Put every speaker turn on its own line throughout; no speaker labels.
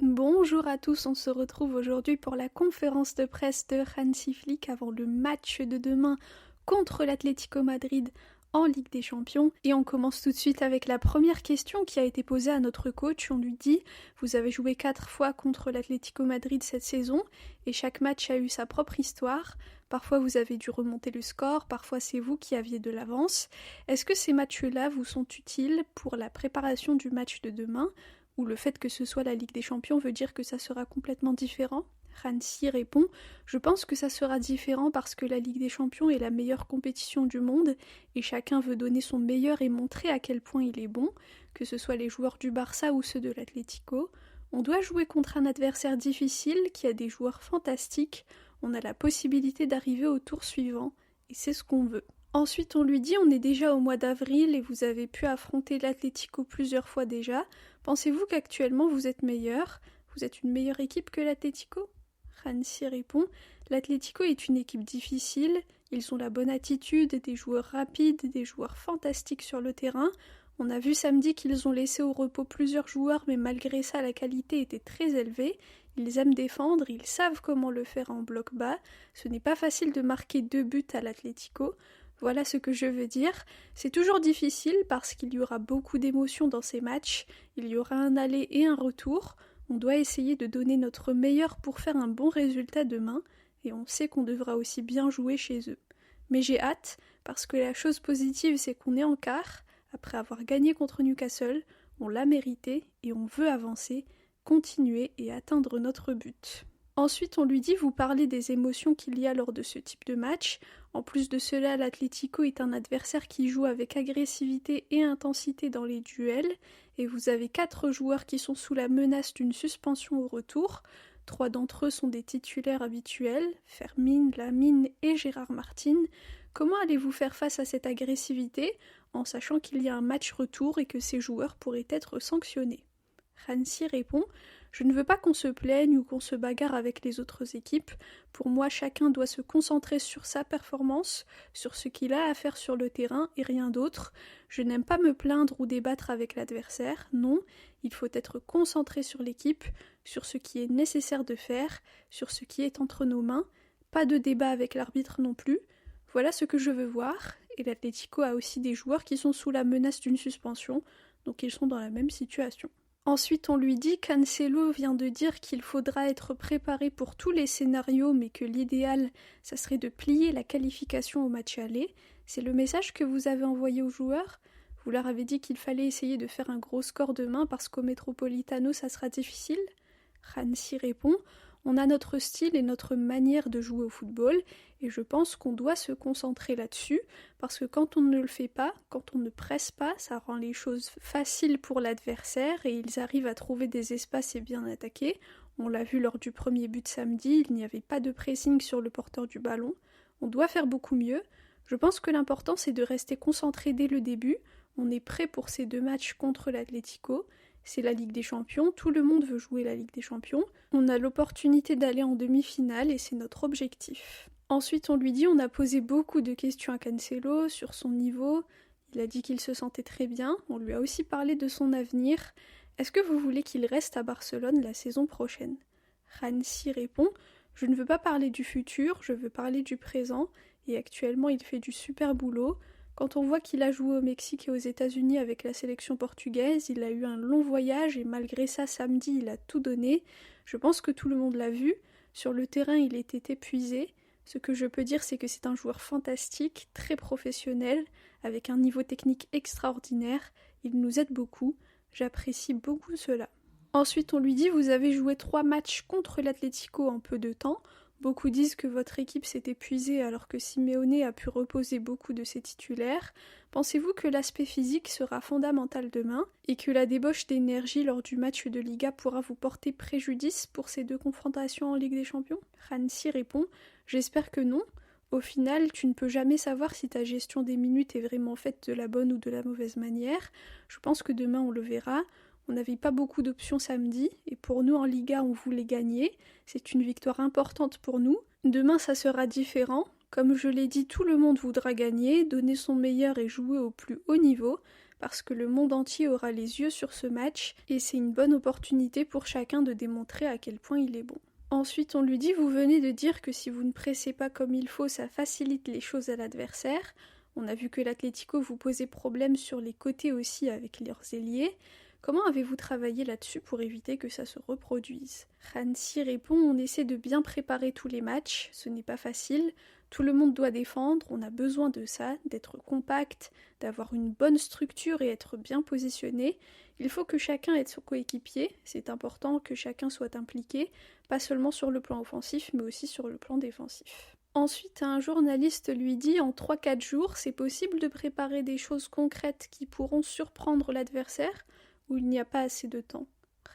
Bonjour à tous, on se retrouve aujourd'hui pour la conférence de presse de Hansi Flick avant le match de demain contre l'Atlético Madrid en Ligue des Champions. Et on commence tout de suite avec la première question qui a été posée à notre coach. On lui dit « Vous avez joué 4 fois contre l'Atlético Madrid cette saison et chaque match a eu sa propre histoire. Parfois vous avez dû remonter le score, parfois c'est vous qui aviez de l'avance. Est-ce que ces matchs-là vous sont utiles pour la préparation du match de demain ? Ou le fait que ce soit la Ligue des Champions veut dire que ça sera complètement différent ? » Hansi répond « Je pense que ça sera différent parce que la Ligue des Champions est la meilleure compétition du monde et chacun veut donner son meilleur et montrer à quel point il est bon, que ce soit les joueurs du Barça ou ceux de l'Atlético. On doit jouer contre un adversaire difficile qui a des joueurs fantastiques, on a la possibilité d'arriver au tour suivant et c'est ce qu'on veut. » Ensuite, on lui dit « On est déjà au mois d'avril et vous avez pu affronter l'Atlético plusieurs fois déjà. Pensez-vous qu'actuellement vous êtes meilleur ? Vous êtes une meilleure équipe que l'Atlético ?» Hansi répond « L'Atlético est une équipe difficile, ils ont la bonne attitude, des joueurs rapides, des joueurs fantastiques sur le terrain. On a vu samedi qu'ils ont laissé au repos plusieurs joueurs, mais malgré ça la qualité était très élevée. Ils aiment défendre, ils savent comment le faire en bloc bas. Ce n'est pas facile de marquer 2 buts à l'Atlético. Voilà ce que je veux dire. C'est toujours difficile parce qu'il y aura beaucoup d'émotions dans ces matchs, il y aura un aller et un retour. On doit essayer de donner notre meilleur pour faire un bon résultat demain, et on sait qu'on devra aussi bien jouer chez eux. Mais j'ai hâte, parce que la chose positive c'est qu'on est en quart, après avoir gagné contre Newcastle, on l'a mérité et on veut avancer, continuer et atteindre notre but. Ensuite, on lui dit « Vous parlez des émotions qu'il y a lors de ce type de match. En plus de cela, l'Atlético est un adversaire qui joue avec agressivité et intensité dans les duels, et vous avez 4 joueurs qui sont sous la menace d'une suspension au retour. 3 d'entre eux sont des titulaires habituels, Fermin, Lamine et Gérard Martin. Comment allez-vous faire face à cette agressivité, en sachant qu'il y a un match retour et que ces joueurs pourraient être sanctionnés ?» Hansi répond « Je ne veux pas qu'on se plaigne ou qu'on se bagarre avec les autres équipes. Pour moi, chacun doit se concentrer sur sa performance, sur ce qu'il a à faire sur le terrain et rien d'autre. Je n'aime pas me plaindre ou débattre avec l'adversaire, non. Il faut être concentré sur l'équipe, sur ce qui est nécessaire de faire, sur ce qui est entre nos mains. Pas de débat avec l'arbitre non plus. Voilà ce que je veux voir. » Et l'Atlético a aussi des joueurs qui sont sous la menace d'une suspension, donc ils sont dans la même situation. Ensuite, on lui dit qu'Ancelo vient de dire qu'il faudra être préparé pour tous les scénarios, mais que l'idéal, ça serait de plier la qualification au match aller. C'est le message que vous avez envoyé aux joueurs ? Vous leur avez dit qu'il fallait essayer de faire un gros score demain parce qu'au Metropolitano, ça sera difficile ? Hansi répond « On a notre style et notre manière de jouer au football, et je pense qu'on doit se concentrer là-dessus, parce que quand on ne le fait pas, quand on ne presse pas, ça rend les choses faciles pour l'adversaire, et ils arrivent à trouver des espaces et bien attaquer. On l'a vu lors du premier but samedi, il n'y avait pas de pressing sur le porteur du ballon. On doit faire beaucoup mieux. Je pense que l'important c'est de rester concentré dès le début. On est prêt pour ces 2 matchs contre l'Atlético. C'est la Ligue des Champions, tout le monde veut jouer la Ligue des Champions. On a l'opportunité d'aller en demi-finale et c'est notre objectif. » Ensuite, on lui dit « On a posé beaucoup de questions à Cancelo sur son niveau. Il a dit qu'il se sentait très bien. On lui a aussi parlé de son avenir. Est-ce que vous voulez qu'il reste à Barcelone la saison prochaine ?» Hansi répond « Je ne veux pas parler du futur, je veux parler du présent. Et actuellement, il fait du super boulot. Quand on voit qu'il a joué au Mexique et aux États-Unis avec la sélection portugaise, il a eu un long voyage et malgré ça, samedi, il a tout donné. Je pense que tout le monde l'a vu. Sur le terrain, il était épuisé. Ce que je peux dire, c'est que c'est un joueur fantastique, très professionnel, avec un niveau technique extraordinaire. Il nous aide beaucoup. J'apprécie beaucoup cela. » Ensuite, on lui dit « Vous avez joué 3 matchs contre l'Atlético en peu de temps. Beaucoup disent que votre équipe s'est épuisée alors que Simeone a pu reposer beaucoup de ses titulaires. Pensez-vous que l'aspect physique sera fondamental demain et que la débauche d'énergie lors du match de Liga pourra vous porter préjudice pour ces 2 confrontations en Ligue des Champions ?» Hansi répond « J'espère que non. Au final, tu ne peux jamais savoir si ta gestion des minutes est vraiment faite de la bonne ou de la mauvaise manière. Je pense que demain on le verra. On n'avait pas beaucoup d'options samedi, et pour nous en Liga on voulait gagner. C'est une victoire importante pour nous. Demain ça sera différent. Comme je l'ai dit, tout le monde voudra gagner, donner son meilleur et jouer au plus haut niveau, parce que le monde entier aura les yeux sur ce match et c'est une bonne opportunité pour chacun de démontrer à quel point il est bon. Ensuite, on lui dit « Vous venez de dire que si vous ne pressez pas comme il faut, ça facilite les choses à l'adversaire. On a vu que l'Atlético vous posait problème sur les côtés aussi avec leurs ailiers. Comment avez-vous travaillé là-dessus pour éviter que ça se reproduise ?» Hansi répond « On essaie de bien préparer tous les matchs, ce n'est pas facile. Tout le monde doit défendre, on a besoin de ça, d'être compact, d'avoir une bonne structure et être bien positionné. Il faut que chacun aide son coéquipier, c'est important que chacun soit impliqué, pas seulement sur le plan offensif, mais aussi sur le plan défensif. » Ensuite, un journaliste lui dit « En 3-4 jours, c'est possible de préparer des choses concrètes qui pourront surprendre l'adversaire ou il n'y a pas assez de temps ?»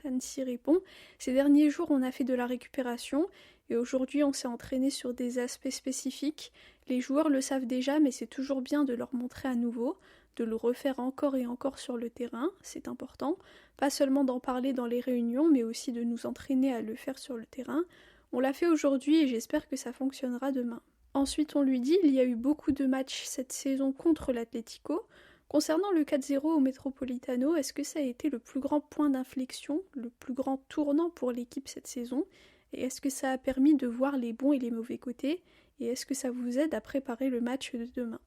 Hansi répond « Ces derniers jours, on a fait de la récupération et aujourd'hui, on s'est entraîné sur des aspects spécifiques. Les joueurs le savent déjà, mais c'est toujours bien de leur montrer à nouveau, de le refaire encore et encore sur le terrain, c'est important. Pas seulement d'en parler dans les réunions, mais aussi de nous entraîner à le faire sur le terrain. On l'a fait aujourd'hui et j'espère que ça fonctionnera demain. » Ensuite, on lui dit « Il y a eu beaucoup de matchs cette saison contre l'Atlético. Concernant le 4-0 au Metropolitano, est-ce que ça a été le plus grand point d'inflexion, le plus grand tournant pour l'équipe cette saison ? Et est-ce que ça a permis de voir les bons et les mauvais côtés ? Et est-ce que ça vous aide à préparer le match de demain ?»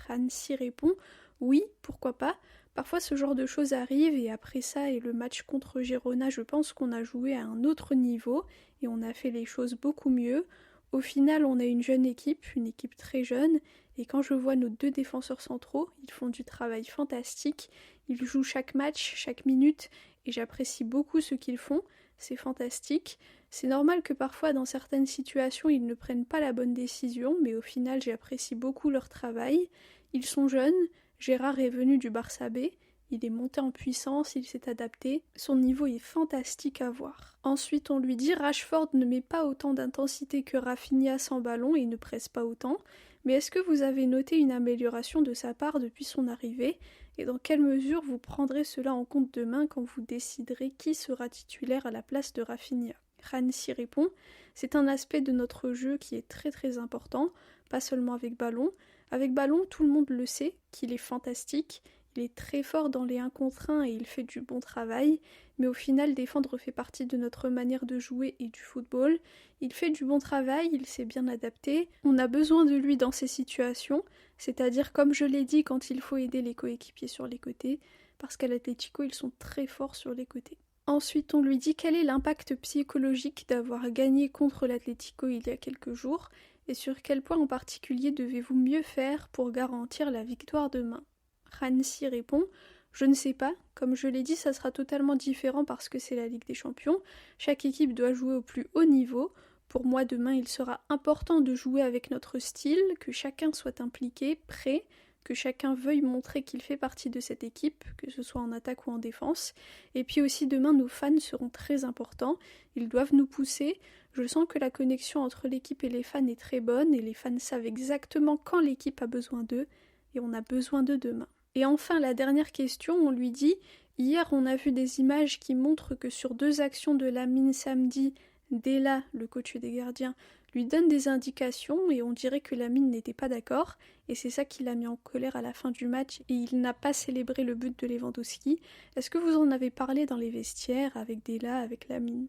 Hansi répond « Oui, pourquoi pas. Parfois ce genre de choses arrive et après ça et le match contre Girona, je pense qu'on a joué à un autre niveau et on a fait les choses beaucoup mieux. Au final, on a une jeune équipe, une équipe très jeune, et quand je vois nos 2 défenseurs centraux, ils font du travail fantastique, ils jouent chaque match, chaque minute, et j'apprécie beaucoup ce qu'ils font, c'est fantastique. C'est normal que parfois, dans certaines situations, ils ne prennent pas la bonne décision, mais au final, j'apprécie beaucoup leur travail. Ils sont jeunes, Gérard est venu du Barça B, il est monté en puissance, il s'est adapté, son niveau est fantastique à voir. Ensuite, on lui dit « Rashford ne met pas autant d'intensité que Rafinha sans ballon et ne presse pas autant, mais est-ce que vous avez noté une amélioration de sa part depuis son arrivée et dans quelle mesure vous prendrez cela en compte demain quand vous déciderez qui sera titulaire à la place de Rafinha ?» Hansi répond « C'est un aspect de notre jeu qui est très très important, pas seulement avec ballon. Avec ballon, tout le monde le sait, qu'il est fantastique. Il est très fort dans les 1 contre 1 et il fait du bon travail, mais au final, défendre fait partie de notre manière de jouer et du football. Il fait du bon travail, il s'est bien adapté. On a besoin de lui dans ces situations, c'est-à-dire, comme je l'ai dit, quand il faut aider les coéquipiers sur les côtés, parce qu'à l'Atlético, ils sont très forts sur les côtés. » Ensuite, on lui dit quel est l'impact psychologique d'avoir gagné contre l'Atlético il y a quelques jours, et sur quel point en particulier devez-vous mieux faire pour garantir la victoire demain. Hansi répond « Je ne sais pas, comme je l'ai dit, ça sera totalement différent parce que c'est la Ligue des Champions. Chaque équipe doit jouer au plus haut niveau. Pour moi, demain, il sera important de jouer avec notre style, que chacun soit impliqué, prêt, que chacun veuille montrer qu'il fait partie de cette équipe, que ce soit en attaque ou en défense. Et puis aussi, demain, nos fans seront très importants. Ils doivent nous pousser. Je sens que la connexion entre l'équipe et les fans est très bonne et les fans savent exactement quand l'équipe a besoin d'eux et on a besoin d'eux demain. » Et enfin, la dernière question, on lui dit « Hier, on a vu des images qui montrent que sur 2 actions de Lamine samedi, Della, le coach des gardiens, lui donne des indications et on dirait que Lamine n'était pas d'accord et c'est ça qui l'a mis en colère à la fin du match et il n'a pas célébré le but de Lewandowski. Est-ce que vous en avez parlé dans les vestiaires avec Della, avec Lamine ?»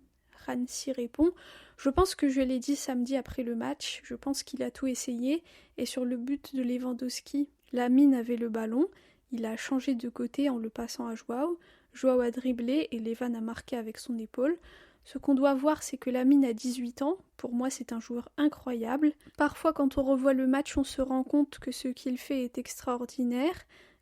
Hansi répond « Je pense que je l'ai dit samedi après le match, je pense qu'il a tout essayé et sur le but de Lewandowski, Lamine avait le ballon. Il a changé de côté en le passant à Joao. Joao a dribblé et Levan a marqué avec son épaule. Ce qu'on doit voir, c'est que Lamine a 18 ans. Pour moi, c'est un joueur incroyable. Parfois, quand on revoit le match, on se rend compte que ce qu'il fait est extraordinaire.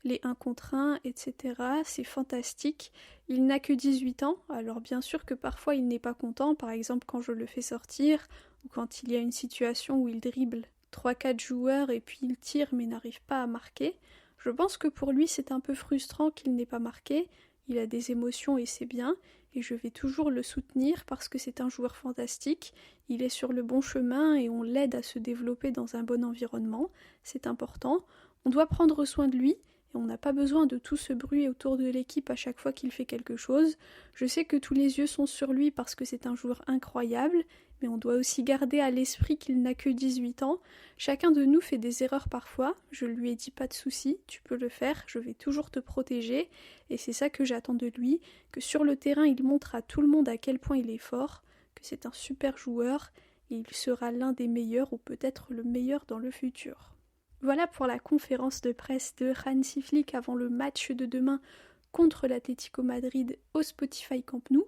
Les 1 contre 1, etc. C'est fantastique. Il n'a que 18 ans, alors bien sûr que parfois il n'est pas content, par exemple quand je le fais sortir, ou quand il y a une situation où il dribble 3-4 joueurs et puis il tire mais n'arrive pas à marquer. Je pense que pour lui c'est un peu frustrant qu'il n'ait pas marqué, il a des émotions et c'est bien, et je vais toujours le soutenir parce que c'est un joueur fantastique, il est sur le bon chemin et on l'aide à se développer dans un bon environnement, c'est important. On doit prendre soin de lui, et on n'a pas besoin de tout ce bruit autour de l'équipe à chaque fois qu'il fait quelque chose. Je sais que tous les yeux sont sur lui parce que c'est un joueur incroyable, mais on doit aussi garder à l'esprit qu'il n'a que 18 ans. Chacun de nous fait des erreurs parfois, je lui ai dit pas de soucis, tu peux le faire, je vais toujours te protéger, et c'est ça que j'attends de lui, que sur le terrain il montre à tout le monde à quel point il est fort, que c'est un super joueur, et il sera l'un des meilleurs ou peut-être le meilleur dans le futur. Voilà pour la conférence de presse de Hansi Flick avant le match de demain contre l'Atlético Madrid au Spotify Camp Nou.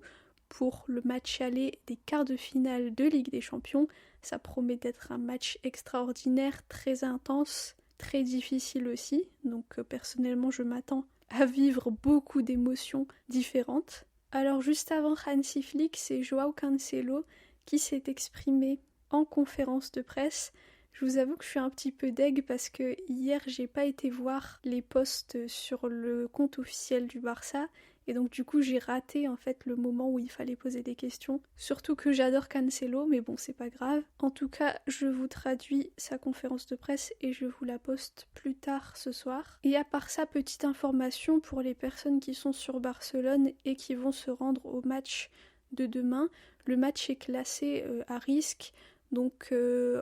Pour le match aller des quarts de finale de Ligue des Champions, ça promet d'être un match extraordinaire, très intense, très difficile aussi. Donc personnellement, je m'attends à vivre beaucoup d'émotions différentes. Alors juste avant Hansi Flick, c'est Joao Cancelo qui s'est exprimé en conférence de presse. Je vous avoue que je suis un petit peu deg parce que hier j'ai pas été voir les posts sur le compte officiel du Barça et donc du coup j'ai raté en fait le moment où il fallait poser des questions. Surtout que j'adore Cancelo, mais bon c'est pas grave. En tout cas je vous traduis sa conférence de presse et je vous la poste plus tard ce soir. Et à part ça, petite information pour les personnes qui sont sur Barcelone et qui vont se rendre au match de demain. Le match est classé à risque. Donc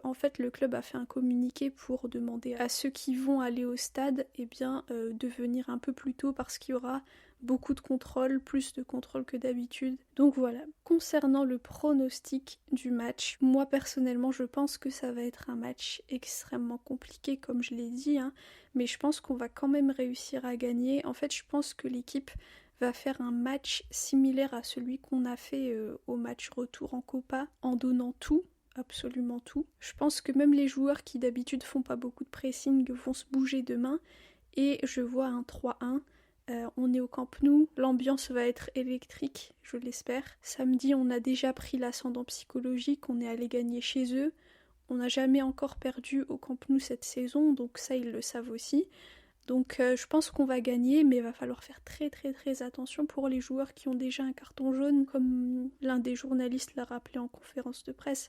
en fait le club a fait un communiqué pour demander à ceux qui vont aller au stade de venir un peu plus tôt parce qu'il y aura beaucoup de contrôle, plus de contrôle que d'habitude. Donc voilà, concernant le pronostic du match, moi personnellement je pense que ça va être un match extrêmement compliqué comme je l'ai dit, mais je pense qu'on va quand même réussir à gagner. En fait je pense que l'équipe va faire un match similaire à celui qu'on a fait au match retour en Copa en donnant tout. Absolument tout. Je pense que même les joueurs qui d'habitude font pas beaucoup de pressing vont se bouger demain et je vois un 3-1. On est au Camp Nou, l'ambiance va être électrique, je l'espère. Samedi, on a déjà pris l'ascendant psychologique, on est allé gagner chez eux. On n'a jamais encore perdu au Camp Nou cette saison, donc ça ils le savent aussi. Donc je pense qu'on va gagner, mais il va falloir faire très très très attention pour les joueurs qui ont déjà un carton jaune, comme l'un des journalistes l'a rappelé en conférence de presse.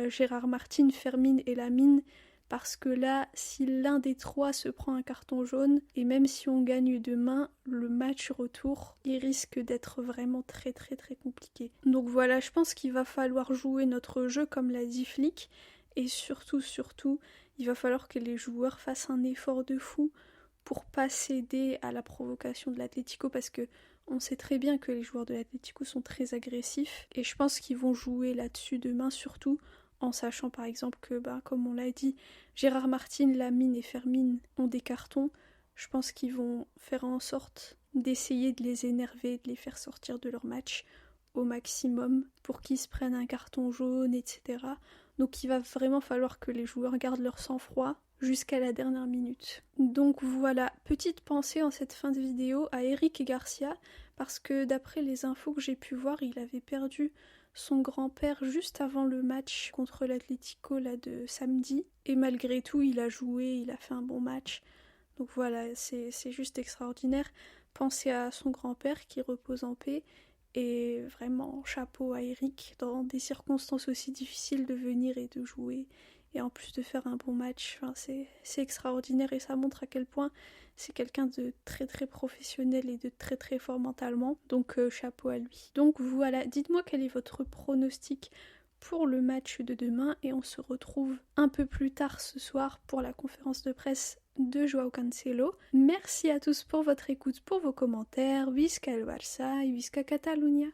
Gérard Martin, Fermin et Lamine, parce que là, si l'un des trois se prend un carton jaune, et même si on gagne demain, le match retour, il risque d'être vraiment très très très compliqué. Donc voilà, je pense qu'il va falloir jouer notre jeu comme l'a dit Flick, et surtout, il va falloir que les joueurs fassent un effort de fou pour pas céder à la provocation de l'Atlético, parce que on sait très bien que les joueurs de l'Atlético sont très agressifs, et je pense qu'ils vont jouer là-dessus demain, surtout en sachant par exemple que, comme on l'a dit, Gérard Martin, Lamine et Fermin ont des cartons. Je pense qu'ils vont faire en sorte d'essayer de les énerver, de les faire sortir de leur match au maximum pour qu'ils se prennent un carton jaune, etc. Donc il va vraiment falloir que les joueurs gardent leur sang-froid jusqu'à la dernière minute. Donc voilà, petite pensée en cette fin de vidéo à Eric Garcia, parce que d'après les infos que j'ai pu voir, il avait perdu son grand-père juste avant le match contre l'Atlético là de samedi, et malgré tout il a joué, il a fait un bon match. Donc voilà, c'est juste extraordinaire. Pensez à son grand-père qui repose en paix, et vraiment chapeau à Eric dans des circonstances aussi difficiles de venir et de jouer, et en plus de faire un bon match. Enfin, c'est extraordinaire, et ça montre à quel point c'est quelqu'un de très très professionnel et de très très fort mentalement, donc chapeau à lui. Donc voilà, dites-moi quel est votre pronostic pour le match de demain, et on se retrouve un peu plus tard ce soir pour la conférence de presse de Joao Cancelo. Merci à tous pour votre écoute, pour vos commentaires. Visca el Barça et Visca Catalunya.